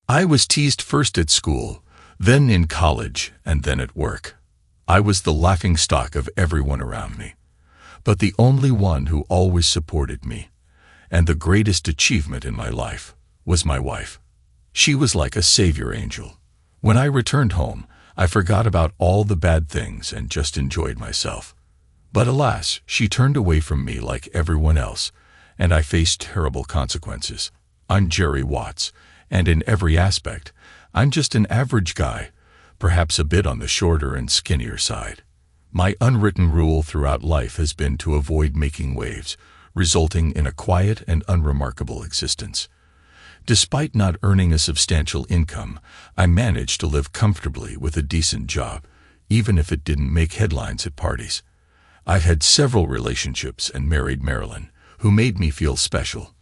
I was teased first at school, then in college, and then at work. I was the laughingstock of everyone around me, but the only one who always supported me, and the greatest achievement in my life, was my wife. She was like a savior angel. When I returned home, I forgot about all the bad things and just enjoyed myself. But alas, she turned away from me like everyone else, and I faced terrible consequences. I'm Jerry Watts, and in every aspect, I'm just an average guy, perhaps a bit on the shorter and skinnier side. My unwritten rule throughout life has been to avoid making waves, resulting in a quiet and unremarkable existence. Despite not earning a substantial income, I managed to live comfortably with a decent job, even if it didn't make headlines at parties. I've had several relationships and married Marilyn, who made me feel special.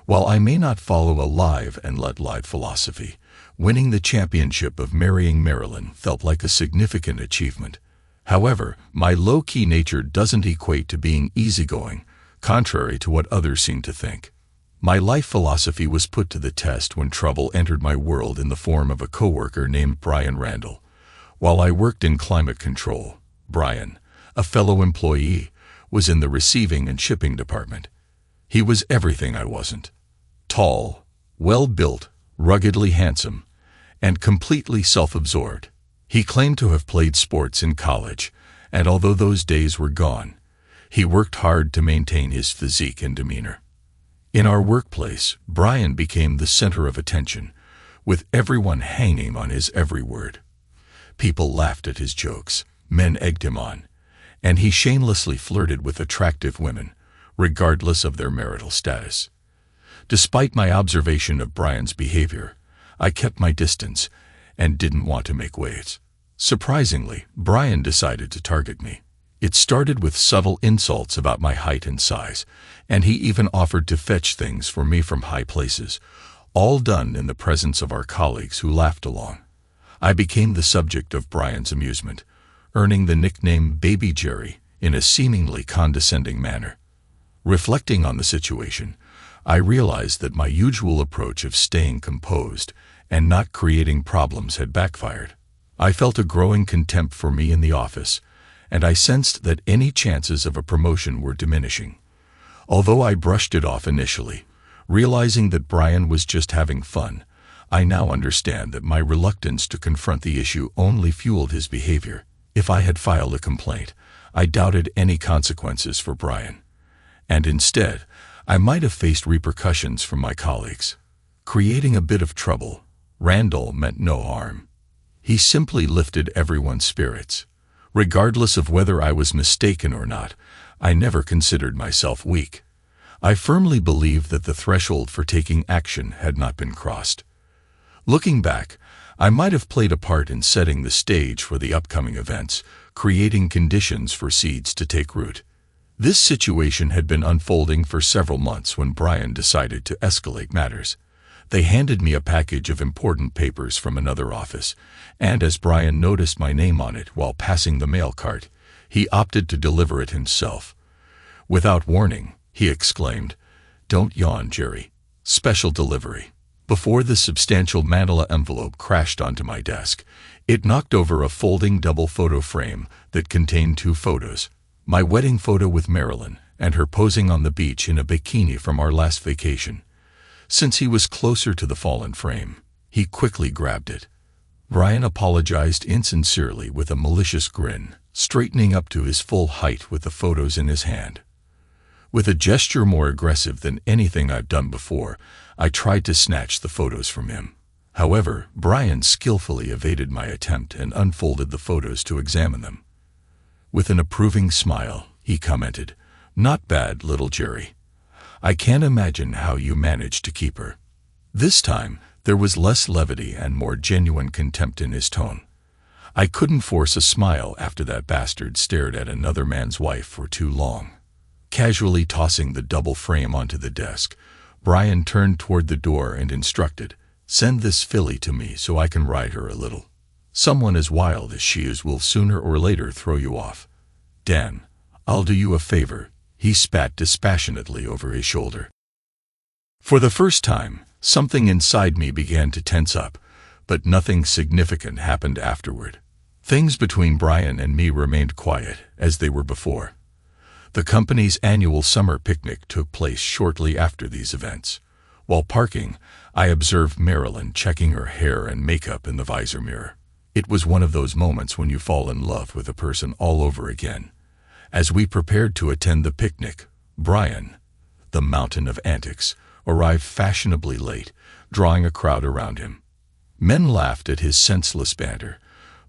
While I may not follow a live and let live philosophy, winning the championship of marrying Marilyn felt like a significant achievement. However, my low-key nature doesn't equate to being easygoing, contrary to what others seem to think. My life philosophy was put to the test when trouble entered my world in the form of a coworker named Brian Randall. While I worked in climate control, Brian, a fellow employee, was in the receiving and shipping department. He was everything I wasn't. Tall, well-built, ruggedly handsome, and completely self-absorbed. He claimed to have played sports in college, and although those days were gone, he worked hard to maintain his physique and demeanor. In our workplace, Brian became the center of attention, with everyone hanging on his every word. People laughed at his jokes, men egged him on, and he shamelessly flirted with attractive women, regardless of their marital status. Despite my observation of Brian's behavior, I kept my distance and didn't want to make waves. Surprisingly, Brian decided to target me. It started with subtle insults about my height and size, and he even offered to fetch things for me from high places, all done in the presence of our colleagues who laughed along. I became the subject of Brian's amusement, earning the nickname Baby Jerry in a seemingly condescending manner. Reflecting on the situation, I realized that my usual approach of staying composed and not creating problems had backfired. I felt a growing contempt for me in the office, and I sensed that any chances of a promotion were diminishing. Although I brushed it off initially, realizing that Brian was just having fun, I now understand that my reluctance to confront the issue only fueled his behavior. If I had filed a complaint, I doubted any consequences for Brian, and instead, I might have faced repercussions from my colleagues. Creating a bit of trouble, Randall meant no harm. He simply lifted everyone's spirits. Regardless of whether I was mistaken or not, I never considered myself weak. I firmly believed that the threshold for taking action had not been crossed. Looking back, I might have played a part in setting the stage for the upcoming events, creating conditions for seeds to take root. This situation had been unfolding for several months when Brian decided to escalate matters. They handed me a package of important papers from another office, and as Brian noticed my name on it while passing the mail cart, he opted to deliver it himself. Without warning, he exclaimed, "Don't yawn, Jerry. Special delivery." Before the substantial manila envelope crashed onto my desk, it knocked over a folding double photo frame that contained 2 photos. My wedding photo with Marilyn and her posing on the beach in a bikini from our last vacation. Since he was closer to the fallen frame, he quickly grabbed it. Brian apologized insincerely with a malicious grin, straightening up to his full height with the photos in his hand. With a gesture more aggressive than anything I've done before, I tried to snatch the photos from him. However, Brian skillfully evaded my attempt and unfolded the photos to examine them. With an approving smile, he commented, "Not bad, little Jerry. I can't imagine how you managed to keep her." This time, there was less levity and more genuine contempt in his tone. I couldn't force a smile after that bastard stared at another man's wife for too long. Casually tossing the double frame onto the desk, Brian turned toward the door and instructed, "Send this filly to me so I can ride her a little. Someone as wild as she is will sooner or later throw you off. Dan, I'll do you a favor." He spat dispassionately over his shoulder. For the first time, Something inside me began to tense up, but nothing significant happened afterward. Things between Brian and me remained quiet, as they were before. The company's annual summer picnic took place shortly after these events. While parking, I observed Marilyn checking her hair and makeup in the visor mirror. It was one of those moments when you fall in love with a person all over again. As we prepared to attend the picnic, Brian, the mountain of antics, arrived fashionably late, drawing a crowd around him. Men laughed at his senseless banter,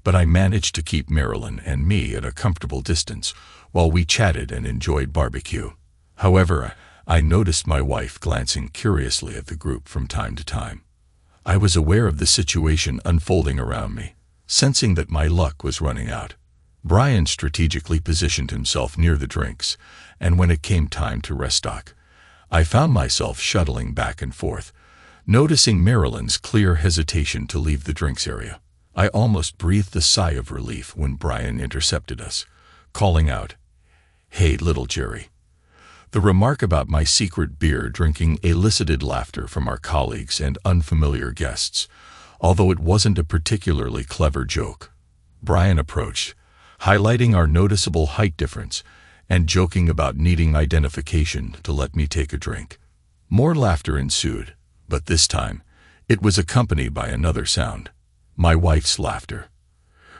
but I managed to keep Marilyn and me at a comfortable distance while we chatted and enjoyed barbecue. However, I noticed my wife glancing curiously at the group from time to time. I was aware of the situation unfolding around me, sensing that my luck was running out. Brian strategically positioned himself near the drinks, and when it came time to restock, I found myself shuttling back and forth, noticing Marilyn's clear hesitation to leave the drinks area. I almost breathed a sigh of relief when Brian intercepted us, calling out, "Hey, little Jerry." The remark about my secret beer drinking elicited laughter from our colleagues and unfamiliar guests, although it wasn't a particularly clever joke. Brian approached, highlighting our noticeable height difference and joking about needing identification to let me take a drink. More laughter ensued, but this time, it was accompanied by another sound. My wife's laughter.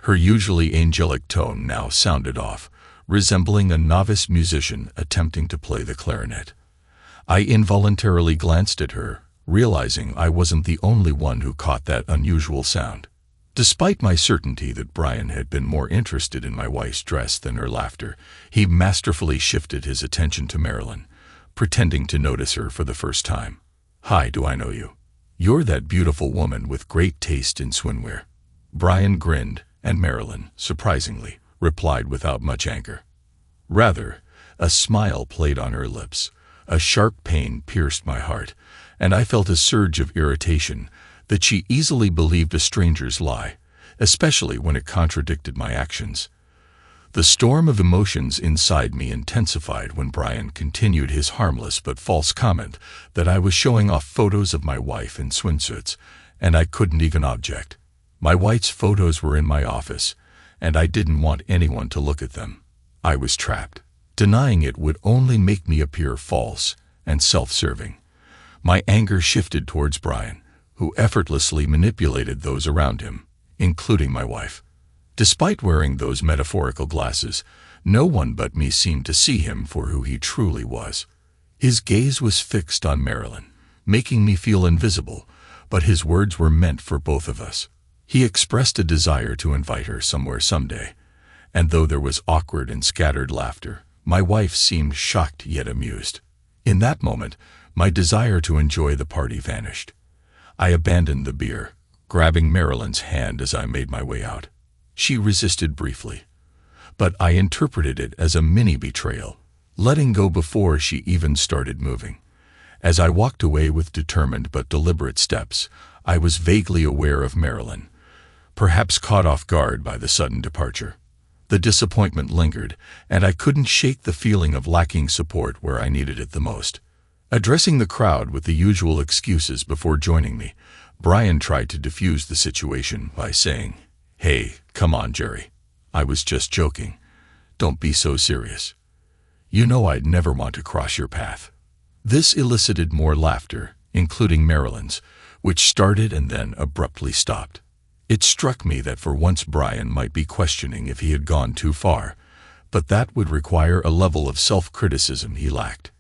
Her usually angelic tone now sounded off, resembling a novice musician attempting to play the clarinet. I involuntarily glanced at her, realizing I wasn't the only one who caught that unusual sound. Despite my certainty that Brian had been more interested in my wife's dress than her laughter, he masterfully shifted his attention to Marilyn, pretending to notice her for the first time. "Hi, do I know you? You're that beautiful woman with great taste in swimwear." Brian grinned, and Marilyn, surprisingly, replied without much anger. Rather, a smile played on her lips. A sharp pain pierced my heart, and I felt a surge of irritation that she easily believed a stranger's lie, especially when it contradicted my actions. The storm of emotions inside me intensified when Brian continued his harmless but false comment that I was showing off photos of my wife in swimsuits, and I couldn't even object. My wife's photos were in my office, and I didn't want anyone to look at them. I was trapped. Denying it would only make me appear false and self-serving. My anger shifted towards Brian, who effortlessly manipulated those around him, including my wife. Despite wearing those metaphorical glasses, no one but me seemed to see him for who he truly was. His gaze was fixed on Marilyn, making me feel invisible, but his words were meant for both of us. He expressed a desire to invite her somewhere someday, and though there was awkward and scattered laughter, my wife seemed shocked yet amused. In that moment, my desire to enjoy the party vanished. I abandoned the beer, grabbing Marilyn's hand as I made my way out. She resisted briefly, but I interpreted it as a mini betrayal, letting go before she even started moving. As I walked away with determined but deliberate steps, I was vaguely aware of Marilyn, perhaps caught off guard by the sudden departure. The disappointment lingered, and I couldn't shake the feeling of lacking support where I needed it the most. Addressing the crowd with the usual excuses before joining me, Brian tried to defuse the situation by saying, "Hey, come on, Jerry. I was just joking. Don't be so serious. You know I'd never want to cross your path." This elicited more laughter, including Marilyn's, which started and then abruptly stopped. It struck me that for once Brian might be questioning if he had gone too far, but that would require a level of self-criticism he lacked.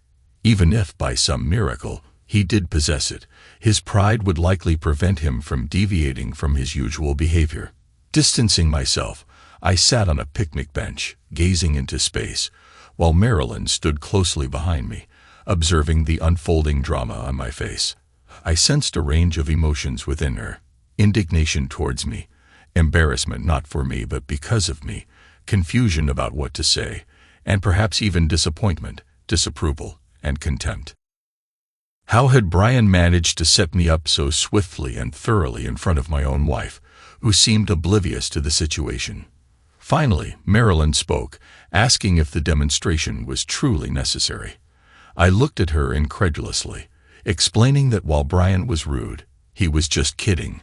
Even if, by some miracle, he did possess it, his pride would likely prevent him from deviating from his usual behavior. Distancing myself, I sat on a picnic bench, gazing into space, while Marilyn stood closely behind me, observing the unfolding drama on my face. I sensed a range of emotions within her: indignation towards me, embarrassment not for me but because of me, confusion about what to say, and perhaps even disappointment, disapproval, and contempt. How had Brian managed to set me up so swiftly and thoroughly in front of my own wife, who seemed oblivious to the situation? Finally, Marilyn spoke, asking if the demonstration was truly necessary. I looked at her incredulously. explaining that while Brian was rude, he was just kidding,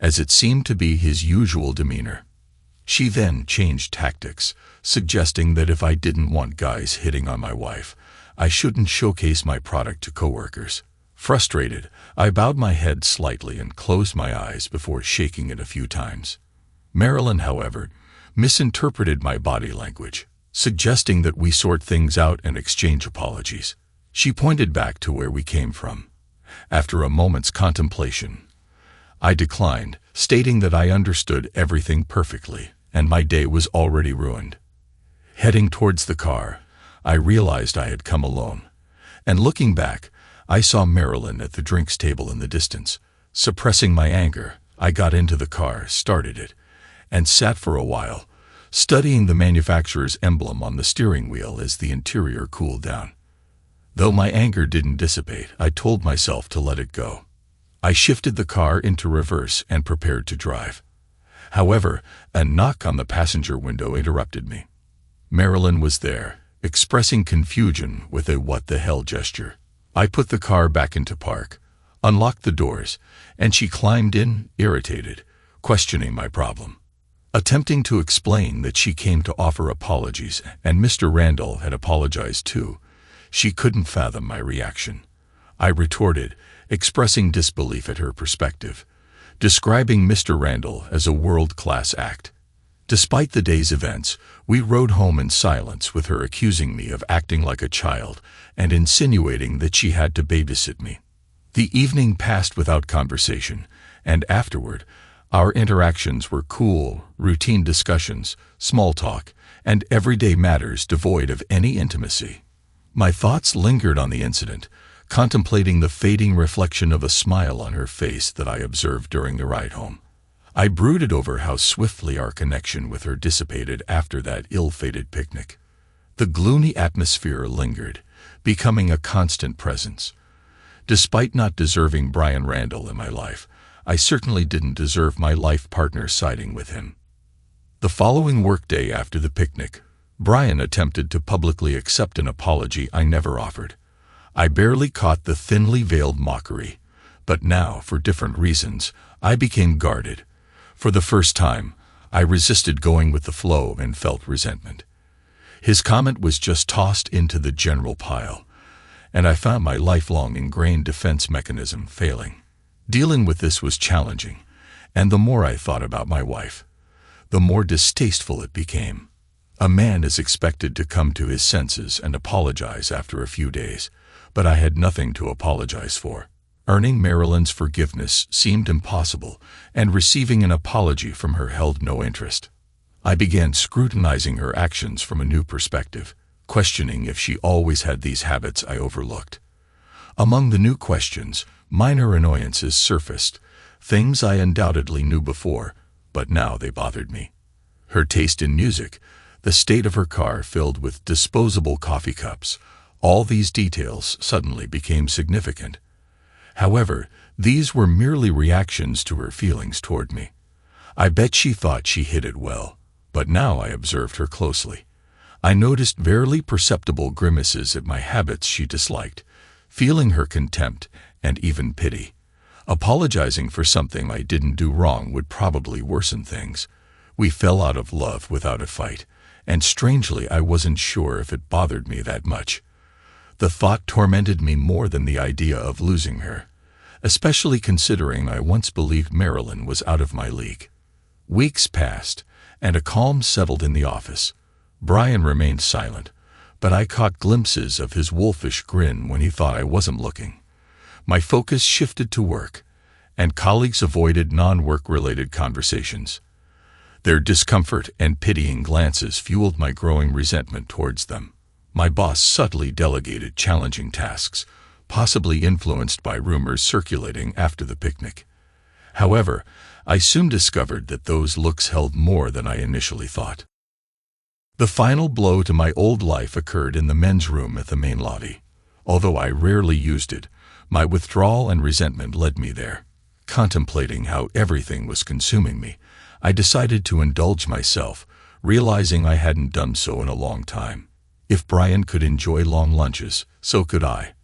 as it seemed to be his usual demeanor. She then changed tactics, suggesting that if I didn't want guys hitting on my wife, I shouldn't showcase my product to coworkers. Frustrated, I bowed my head slightly and closed my eyes before shaking it a few times. Marilyn, however, misinterpreted my body language, suggesting that we sort things out and exchange apologies. She pointed back to where we came from. After a moment's contemplation, I declined, stating that I understood everything perfectly, and my day was already ruined. Heading towards the car, I realized I had come alone, and looking back, I saw Marilyn at the drinks table in the distance. Suppressing my anger, I got into the car, started it, and sat for a while, studying the manufacturer's emblem on the steering wheel as the interior cooled down. Though my anger didn't dissipate, I told myself to let it go. I shifted the car into reverse and prepared to drive. However, a knock on the passenger window interrupted me. Marilyn was there, expressing confusion with a what the hell gesture. I put the car back into park, unlocked the doors, and she climbed in, irritated, questioning my problem. Attempting to explain that she came to offer apologies and Mr. Randall had apologized too, she couldn't fathom my reaction. I retorted, expressing disbelief at her perspective, describing Mr. Randall as a world-class act. Despite the day's events, we rode home in silence with her accusing me of acting like a child and insinuating that she had to babysit me. The evening passed without conversation, and afterward, our interactions were cool, routine discussions, small talk, and everyday matters devoid of any intimacy. My thoughts lingered on the incident, contemplating the fading reflection of a smile on her face that I observed during the ride home. I brooded over how swiftly our connection with her dissipated after that ill-fated picnic. The gloomy atmosphere lingered, becoming a constant presence. Despite not deserving Brian Randall in my life, I certainly didn't deserve my life partner siding with him. The following workday after the picnic, Brian attempted to publicly accept an apology I never offered. I barely caught the thinly veiled mockery, but now, for different reasons, I became guarded. For the first time, I resisted going with the flow and felt resentment. His comment was just tossed into the general pile, and I found my lifelong ingrained defense mechanism failing. Dealing with this was challenging, and the more I thought about my wife, the more distasteful it became. A man is expected to come to his senses and apologize after a few days, but I had nothing to apologize for. Earning Marilyn's forgiveness seemed impossible, and receiving an apology from her held no interest. I began scrutinizing her actions from a new perspective, questioning if she always had these habits I overlooked. Among the new questions, minor annoyances surfaced, things I undoubtedly knew before, but now they bothered me. Her taste in music, the state of her car filled with disposable coffee cups, all these details suddenly became significant. However, these were merely reactions to her feelings toward me. I bet she thought she hid it well, but now I observed her closely. I noticed barely perceptible grimaces at my habits she disliked, feeling her contempt and even pity. Apologizing for something I didn't do wrong would probably worsen things. We fell out of love without a fight, and strangely I wasn't sure if it bothered me that much. The thought tormented me more than the idea of losing her, especially considering I once believed Marilyn was out of my league. Weeks passed, and a calm settled in the office. Brian remained silent, but I caught glimpses of his wolfish grin when he thought I wasn't looking. My focus shifted to work, and colleagues avoided non-work-related conversations. Their discomfort and pitying glances fueled my growing resentment towards them. My boss subtly delegated challenging tasks, possibly influenced by rumors circulating after the picnic. However, I soon discovered that those looks held more than I initially thought. The final blow to my old life occurred in the men's room at the main lobby. Although I rarely used it, my withdrawal and resentment led me there. Contemplating how everything was consuming me, I decided to indulge myself, realizing I hadn't done so in a long time. If Brian could enjoy long lunches, so could I.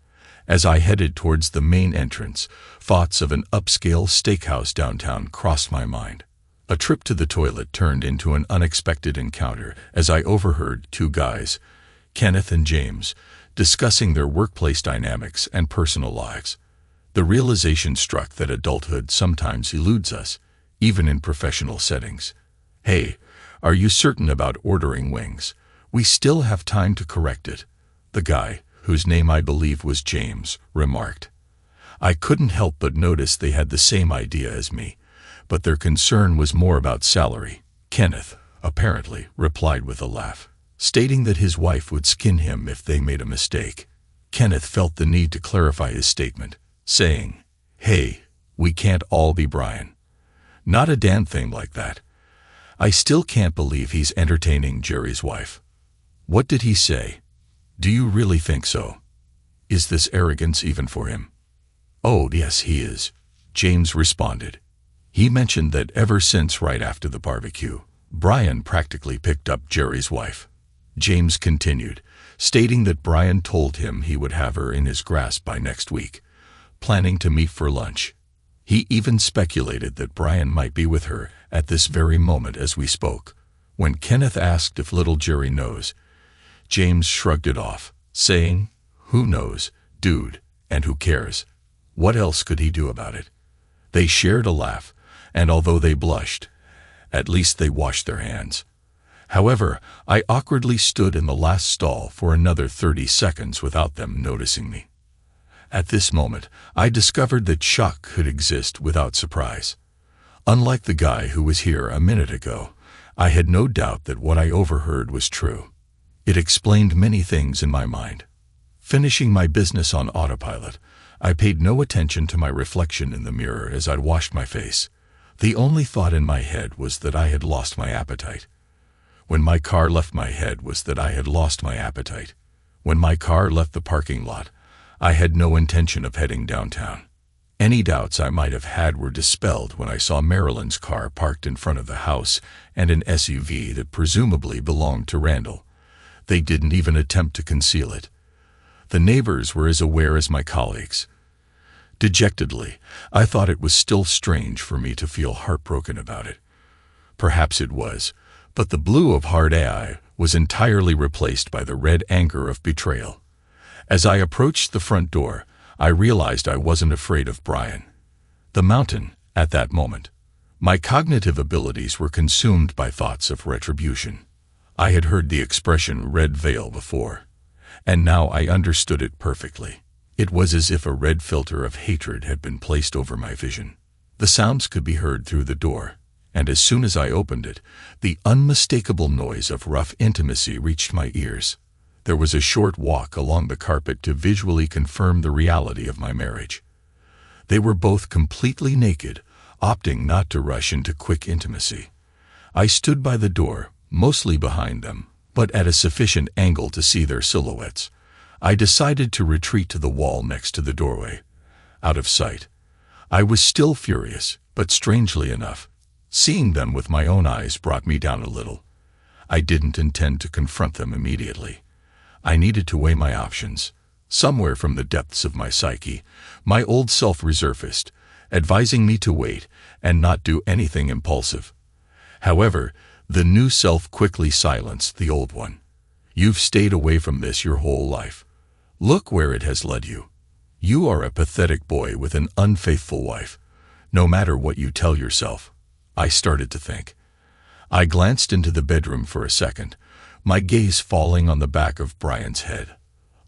As I headed towards the main entrance, thoughts of an upscale steakhouse downtown crossed my mind. A trip to the toilet turned into an unexpected encounter as I overheard two guys, Kenneth and James, discussing their workplace dynamics and personal lives. The realization struck that adulthood sometimes eludes us, even in professional settings. "Hey, are you certain about ordering wings? We still have time to correct it," the guy, whose name I believe was James, remarked. I couldn't help but notice they had the same idea as me, but their concern was more about salary. Kenneth, apparently, replied with a laugh, stating that his wife would skin him if they made a mistake. Kenneth felt the need to clarify his statement, saying, "Hey, we can't all be Brian. Not a damn thing like that. I still can't believe he's entertaining Jerry's wife." "What did he say? Do you really think so? Is this arrogance even for him?" "Oh, yes, he is," James responded. "He mentioned that ever since right after the barbecue, Brian practically picked up Jerry's wife." James continued, stating that Brian told him he would have her in his grasp by next week, planning to meet for lunch. He even speculated that Brian might be with her at this very moment as we spoke. When Kenneth asked if little Jerry knows, James shrugged it off, saying, "Who knows, dude, and who cares? What else could he do about it?" They shared a laugh, and although they blushed, at least they washed their hands. However, I awkwardly stood in the last stall for another 30 seconds without them noticing me. At this moment, I discovered that shock could exist without surprise. Unlike the guy who was here a minute ago, I had no doubt that what I overheard was true. It explained many things in my mind. Finishing my business on autopilot, I paid no attention to my reflection in the mirror as I washed my face. The only thought in my head was that I had lost my appetite. When my car left my head was that I had lost my appetite. When my car left the parking lot, I had no intention of heading downtown. Any doubts I might have had were dispelled when I saw Marilyn's car parked in front of the house and an SUV that presumably belonged to Randall. They didn't even attempt to conceal it. The neighbors were as aware as my colleagues. Dejectedly, I thought it was still strange for me to feel heartbroken about it. Perhaps it was, but the blue of hard AI was entirely replaced by the red anger of betrayal. As I approached the front door, I realized I wasn't afraid of Brian. The mountain, at that moment. My cognitive abilities were consumed by thoughts of retribution. I had heard the expression red veil before, and now I understood it perfectly. It was as if a red filter of hatred had been placed over my vision. The sounds could be heard through the door, and as soon as I opened it, the unmistakable noise of rough intimacy reached my ears. There was a short walk along the carpet to visually confirm the reality of my marriage. They were both completely naked, opting not to rush into quick intimacy. I stood by the door, mostly behind them, but at a sufficient angle to see their silhouettes. I decided to retreat to the wall next to the doorway, out of sight. I was still furious, but strangely enough, seeing them with my own eyes brought me down a little. I didn't intend to confront them immediately. I needed to weigh my options. Somewhere from the depths of my psyche, my old self resurfaced, advising me to wait and not do anything impulsive. However, the new self quickly silenced the old one. "You've stayed away from this your whole life. Look where it has led you. You are a pathetic boy with an unfaithful wife, no matter what you tell yourself," I started to think. I glanced into the bedroom for a second, my gaze falling on the back of Brian's head.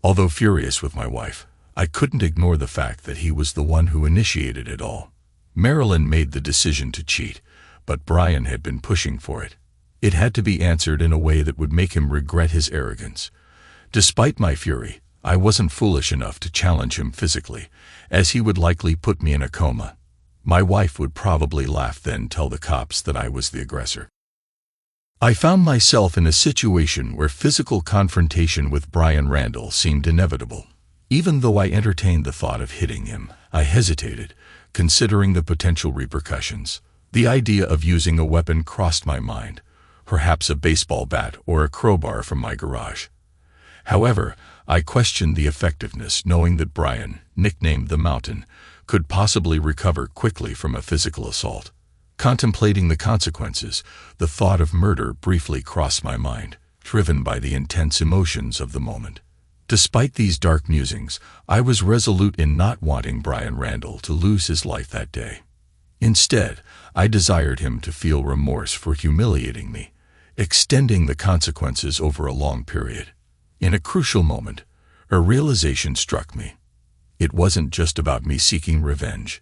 Although furious with my wife, I couldn't ignore the fact that he was the one who initiated it all. Marilyn made the decision to cheat, but Brian had been pushing for it. It had to be answered in a way that would make him regret his arrogance. Despite my fury, I wasn't foolish enough to challenge him physically, as he would likely put me in a coma. My wife would probably laugh then tell the cops that I was the aggressor. I found myself in a situation where physical confrontation with Brian Randall seemed inevitable. Even though I entertained the thought of hitting him, I hesitated, considering the potential repercussions. The idea of using a weapon crossed my mind, perhaps a baseball bat or a crowbar from my garage. However, I questioned the effectiveness, knowing that Brian, nicknamed the Mountain, could possibly recover quickly from a physical assault. Contemplating the consequences, the thought of murder briefly crossed my mind, driven by the intense emotions of the moment. Despite these dark musings, I was resolute in not wanting Brian Randall to lose his life that day. Instead, I desired him to feel remorse for humiliating me, extending the consequences over a long period. In a crucial moment, a realization struck me. It wasn't just about me seeking revenge.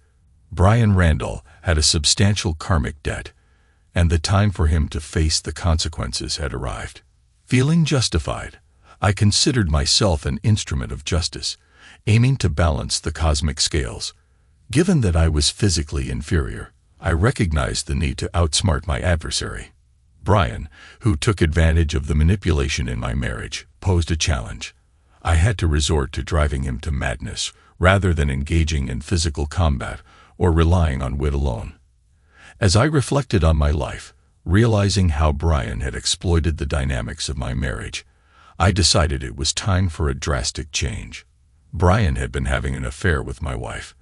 Brian Randall had a substantial karmic debt, and the time for him to face the consequences had arrived. Feeling justified, I considered myself an instrument of justice, aiming to balance the cosmic scales. Given that I was physically inferior, I recognized the need to outsmart my adversary. Brian, who took advantage of the manipulation in my marriage, posed a challenge. I had to resort to driving him to madness rather than engaging in physical combat or relying on wit alone. As I reflected on my life, realizing how Brian had exploited the dynamics of my marriage, I decided it was time for a drastic change. Brian had been having an affair with my wife,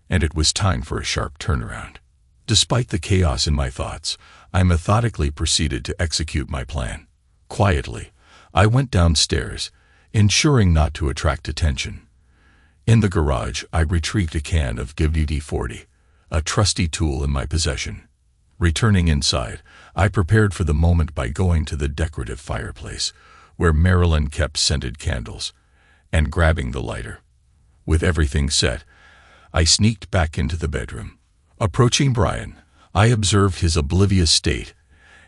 and it was time for a sharp turnaround. Despite the chaos in my thoughts, I methodically proceeded to execute my plan. Quietly, I went downstairs, ensuring not to attract attention. In the garage, I retrieved a can of WD-40, a trusty tool in my possession. Returning inside, I prepared for the moment by going to the decorative fireplace, where Marilyn kept scented candles, and grabbing the lighter. With everything set, I sneaked back into the bedroom. Approaching Brian, I observed his oblivious state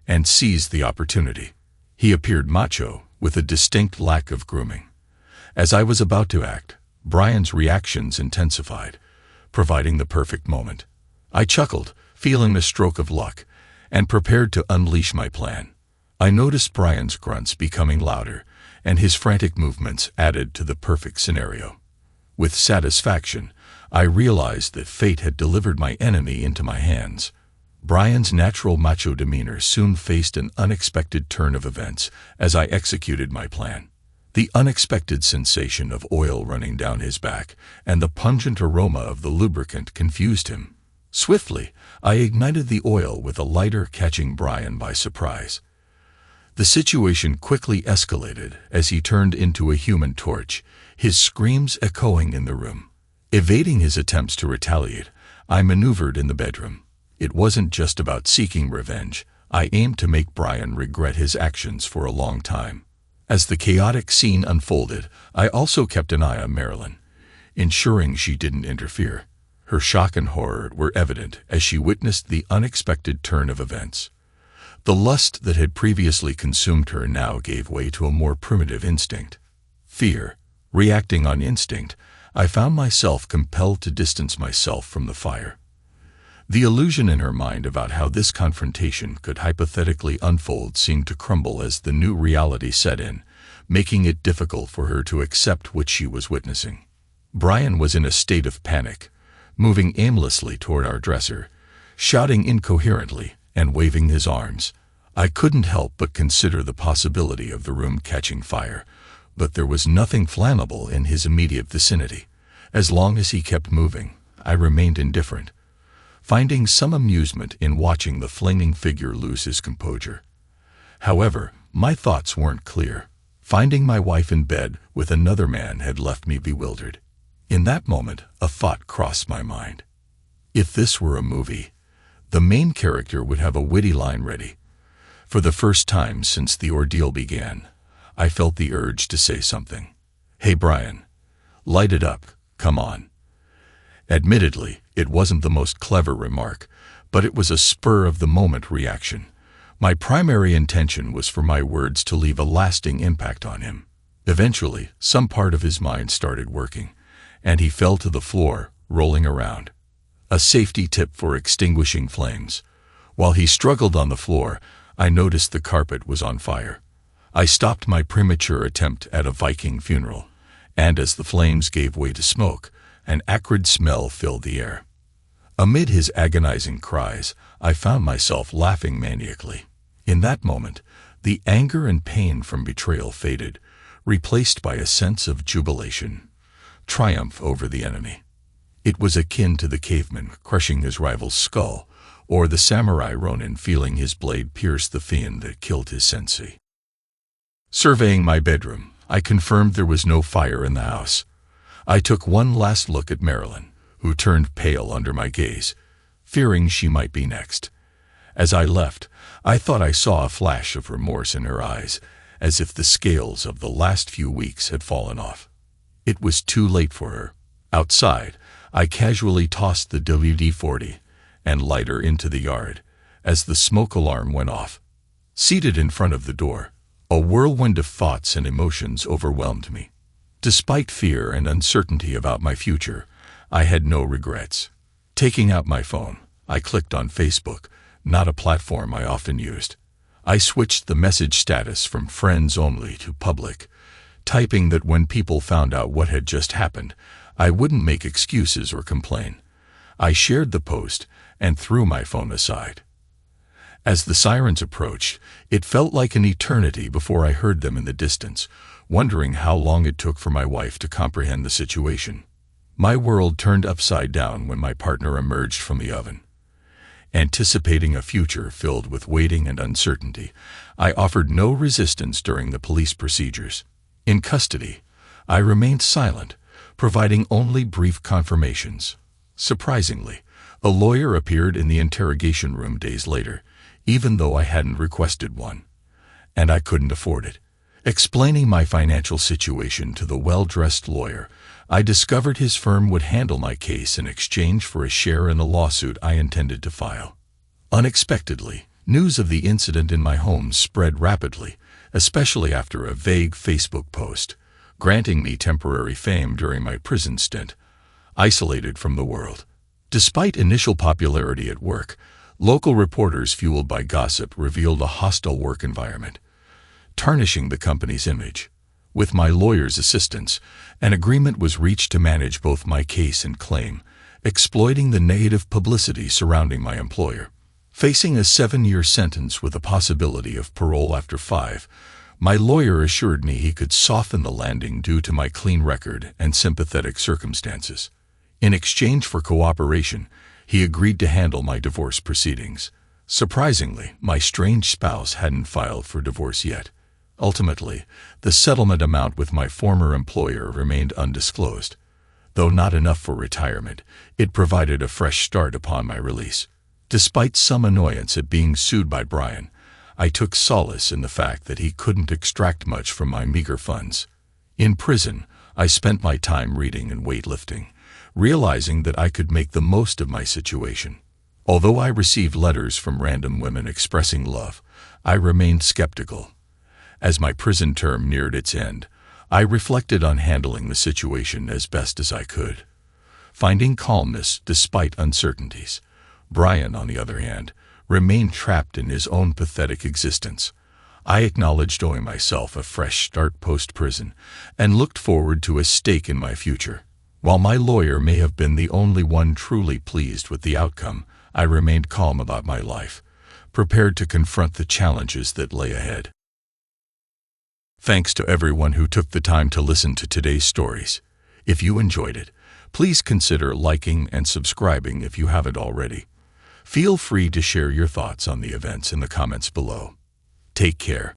and seized the opportunity. He appeared macho, with a distinct lack of grooming. As I was about to act, Brian's reactions intensified, providing the perfect moment. I chuckled, feeling a stroke of luck, and prepared to unleash my plan. I noticed Brian's grunts becoming louder, and his frantic movements added to the perfect scenario. With satisfaction, I realized that fate had delivered my enemy into my hands. Brian's natural macho demeanor soon faced an unexpected turn of events as I executed my plan. The unexpected sensation of oil running down his back and the pungent aroma of the lubricant confused him. Swiftly, I ignited the oil with a lighter, catching Brian by surprise. The situation quickly escalated as he turned into a human torch, his screams echoing in the room. Evading his attempts to retaliate, I maneuvered in the bedroom. It wasn't just about seeking revenge. I aimed to make Brian regret his actions for a long time. As the chaotic scene unfolded, I also kept an eye on Marilyn, ensuring she didn't interfere. Her shock and horror were evident as she witnessed the unexpected turn of events. The lust that had previously consumed her now gave way to a more primitive instinct. Fear. Reacting on instinct, I found myself compelled to distance myself from the fire. The illusion in her mind about how this confrontation could hypothetically unfold seemed to crumble as the new reality set in, making it difficult for her to accept what she was witnessing. Brian was in a state of panic, moving aimlessly toward our dresser, shouting incoherently and waving his arms. I couldn't help but consider the possibility of the room catching fire, but there was nothing flammable in his immediate vicinity. As long as he kept moving, I remained indifferent, finding some amusement in watching the flaming figure lose his composure. However, my thoughts weren't clear. Finding my wife in bed with another man had left me bewildered. In that moment, a thought crossed my mind. If this were a movie, the main character would have a witty line ready. For the first time since the ordeal began, I felt the urge to say something. "Hey Brian, light it up, come on." Admittedly, it wasn't the most clever remark, but it was a spur-of-the-moment reaction. My primary intention was for my words to leave a lasting impact on him. Eventually, some part of his mind started working, and he fell to the floor, rolling around. A safety tip for extinguishing flames. While he struggled on the floor, I noticed the carpet was on fire. I stopped my premature attempt at a Viking funeral, and as the flames gave way to smoke, an acrid smell filled the air. Amid his agonizing cries, I found myself laughing maniacally. In that moment, the anger and pain from betrayal faded, replaced by a sense of jubilation, triumph over the enemy. It was akin to the caveman crushing his rival's skull, or the samurai ronin feeling his blade pierce the fiend that killed his sensei. Surveying my bedroom, I confirmed there was no fire in the house. I took one last look at Marilyn, who turned pale under my gaze, fearing she might be next. As I left, I thought I saw a flash of remorse in her eyes, as if the scales of the last few weeks had fallen off. It was too late for her. Outside, I casually tossed the WD-40 and lighter into the yard as the smoke alarm went off. Seated in front of the door, a whirlwind of thoughts and emotions overwhelmed me. Despite fear and uncertainty about my future, I had no regrets. Taking out my phone, I clicked on Facebook, not a platform I often used. I switched the message status from friends only to public, typing that when people found out what had just happened, I wouldn't make excuses or complain. I shared the post and threw my phone aside. As the sirens approached, it felt like an eternity before I heard them in the distance, wondering how long it took for my wife to comprehend the situation. My world turned upside down when my partner emerged from the oven. Anticipating a future filled with waiting and uncertainty, I offered no resistance during the police procedures. In custody, I remained silent, providing only brief confirmations. Surprisingly, a lawyer appeared in the interrogation room days later, even though I hadn't requested one. And I couldn't afford it. Explaining my financial situation to the well-dressed lawyer, I discovered his firm would handle my case in exchange for a share in a lawsuit I intended to file. Unexpectedly, news of the incident in my home spread rapidly, especially after a vague Facebook post, granting me temporary fame during my prison stint, isolated from the world. Despite initial popularity at work, local reporters fueled by gossip revealed a hostile work environment, tarnishing the company's image. With my lawyer's assistance, an agreement was reached to manage both my case and claim, exploiting the negative publicity surrounding my employer. Facing a 7-year sentence with a possibility of parole after 5, my lawyer assured me he could soften the landing due to my clean record and sympathetic circumstances. In exchange for cooperation, he agreed to handle my divorce proceedings. Surprisingly, my strange spouse hadn't filed for divorce yet. Ultimately, the settlement amount with my former employer remained undisclosed. Though not enough for retirement, it provided a fresh start upon my release. Despite some annoyance at being sued by Brian, I took solace in the fact that he couldn't extract much from my meager funds. In prison, I spent my time reading and weightlifting, realizing that I could make the most of my situation. Although I received letters from random women expressing love, I remained skeptical. As my prison term neared its end, I reflected on handling the situation as best as I could, finding calmness despite uncertainties. Brian, on the other hand, remained trapped in his own pathetic existence. I acknowledged owing myself a fresh start post-prison and looked forward to a stake in my future. While my lawyer may have been the only one truly pleased with the outcome, I remained calm about my life, prepared to confront the challenges that lay ahead. Thanks to everyone who took the time to listen to today's stories. If you enjoyed it, please consider liking and subscribing if you haven't already. Feel free to share your thoughts on the events in the comments below. Take care.